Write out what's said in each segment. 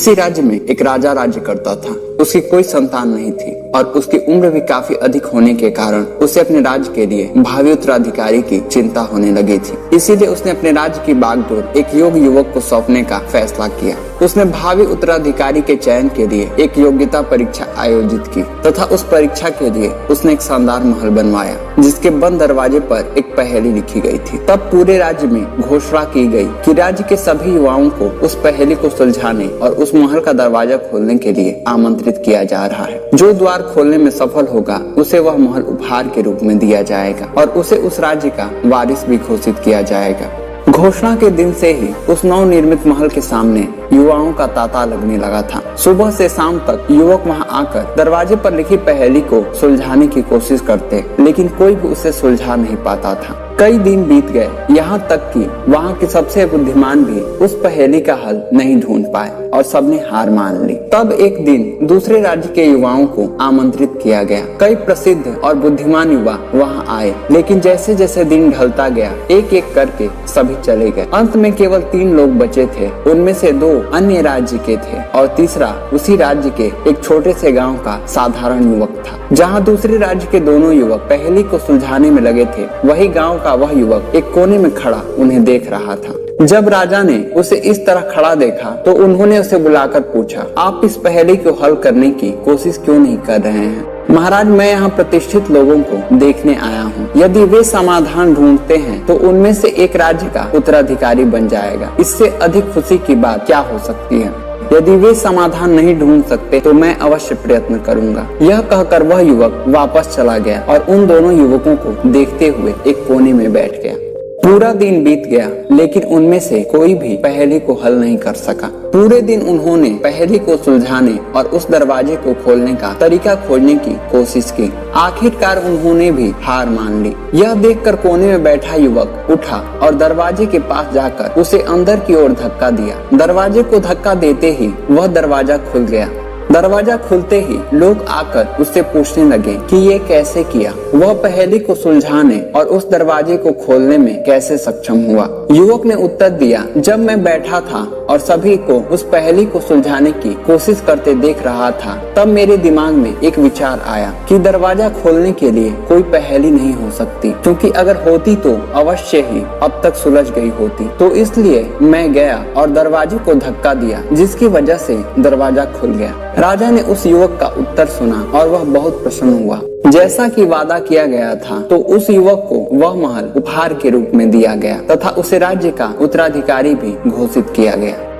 उसी राज्य में एक राजा राज्य करता था। उसकी कोई संतान नहीं थी और उसकी उम्र भी काफी अधिक होने के कारण उसे अपने राज्य के लिए भावी उत्तराधिकारी की चिंता होने लगी थी। इसीलिए उसने अपने राज्य की बागडोर एक योग्य युवक को सौंपने का फैसला किया। उसने भावी उत्तराधिकारी के चयन के लिए एक योग्यता परीक्षा आयोजित की तथा उस परीक्षा के लिए उसने एक शानदार महल बनवाया जिसके बंद दरवाजे पर एक पहेली लिखी गई थी। तब पूरे राज्य में घोषणा की गई कि राज्य के सभी युवाओं को उस पहेली को सुलझाने और उस महल का दरवाजा खोलने के लिए आमंत्रित किया जा रहा है। जो द्वार खोलने में सफल होगा उसे वह महल उपहार के रूप में दिया जाएगा और उसे उस राज्य का वारिस भी घोषित किया जाएगा। घोषणा के दिन से ही उस नवनिर्मित महल के सामने युवाओं का तांता लगने लगा था। सुबह से शाम तक युवक वहां आकर दरवाजे पर लिखी पहेली को सुलझाने की कोशिश करते, लेकिन कोई भी उसे सुलझा नहीं पाता था। कई दिन बीत गए, यहाँ तक कि वहाँ के सबसे बुद्धिमान भी उस पहेली का हल नहीं ढूंढ पाए और सबने हार मान ली। तब एक दिन दूसरे राज्य के युवाओं को आमंत्रित किया गया। कई प्रसिद्ध और बुद्धिमान युवा वहाँ आए, लेकिन जैसे जैसे दिन ढलता गया एक एक करके सभी चले गए। अंत में केवल 3 लोग बचे थे। उनमें से 2 अन्य राज्य के थे और तीसरा उसी राज्य के एक छोटे से गाँव का साधारण युवक था। जहाँ दूसरे राज्य के दोनों युवक पहेली को सुलझाने में लगे थे, वही गाँव का वह युवक एक कोने में खड़ा उन्हें देख रहा था। जब राजा ने उसे इस तरह खड़ा देखा तो उन्होंने उसे बुलाकर पूछा, आप इस पहेली को हल करने की कोशिश क्यों नहीं कर रहे हैं? महाराज, मैं यहाँ प्रतिष्ठित लोगों को देखने आया हूँ। यदि वे समाधान ढूंढते हैं तो उनमें से एक राज्य का उत्तराधिकारी बन जाएगा। इससे अधिक खुशी की बात क्या हो सकती है? यदि वे समाधान नहीं ढूंढ सकते तो मैं अवश्य प्रयत्न करूंगा। यह कहकर वह युवक वापस चला गया और उन दोनों युवकों को देखते हुए एक कोने में बैठ गया। पूरा दिन बीत गया, लेकिन उनमें से कोई भी पहेली को हल नहीं कर सका। पूरे दिन उन्होंने पहेली को सुलझाने और उस दरवाजे को खोलने का तरीका खोजने की कोशिश की। आखिरकार उन्होंने भी हार मान ली। यह देखकर कोने में बैठा युवक उठा और दरवाजे के पास जाकर उसे अंदर की ओर धक्का दिया। दरवाजे को धक्का देते ही वह दरवाजा खुल गया। दरवाजा खुलते ही लोग आकर उससे पूछने लगे कि ये कैसे किया, वह पहेली को सुलझाने और उस दरवाजे को खोलने में कैसे सक्षम हुआ। युवक ने उत्तर दिया, जब मैं बैठा था और सभी को उस पहेली को सुलझाने की कोशिश करते देख रहा था, तब मेरे दिमाग में एक विचार आया कि दरवाजा खोलने के लिए कोई पहेली नहीं हो सकती, क्योंकि अगर होती तो अवश्य ही अब तक सुलझ गई होती। तो इसलिए मैं गया और दरवाजे को धक्का दिया, जिसकी वजह से दरवाजा खुल गया। राजा ने उस युवक का उत्तर सुना और वह बहुत प्रसन्न हुआ। जैसा कि वादा किया गया था, तो उस युवक को वह महल उपहार के रूप में दिया गया तथा उसे राज्य का उत्तराधिकारी भी घोषित किया गया।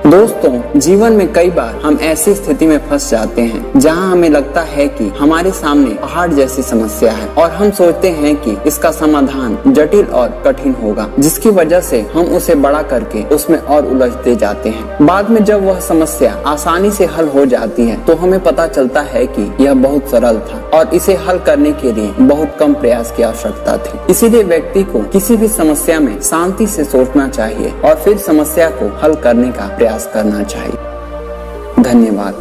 दोस्तों, जीवन में कई बार हम ऐसी स्थिति में फंस जाते हैं जहां हमें लगता है कि हमारे सामने पहाड़ जैसी समस्या है और हम सोचते हैं कि इसका समाधान जटिल और कठिन होगा, जिसकी वजह से हम उसे बड़ा करके उसमें और उलझते जाते हैं। बाद में जब वह समस्या आसानी से हल हो जाती है तो हमें पता चलता है कि यह बहुत सरल था और इसे हल करने के लिए बहुत कम प्रयास की आवश्यकता थी। इसीलिए व्यक्ति को किसी भी समस्या में शांति से सोचना चाहिए और फिर समस्या को हल करने का प्रयास करना चाहिए। धन्यवाद।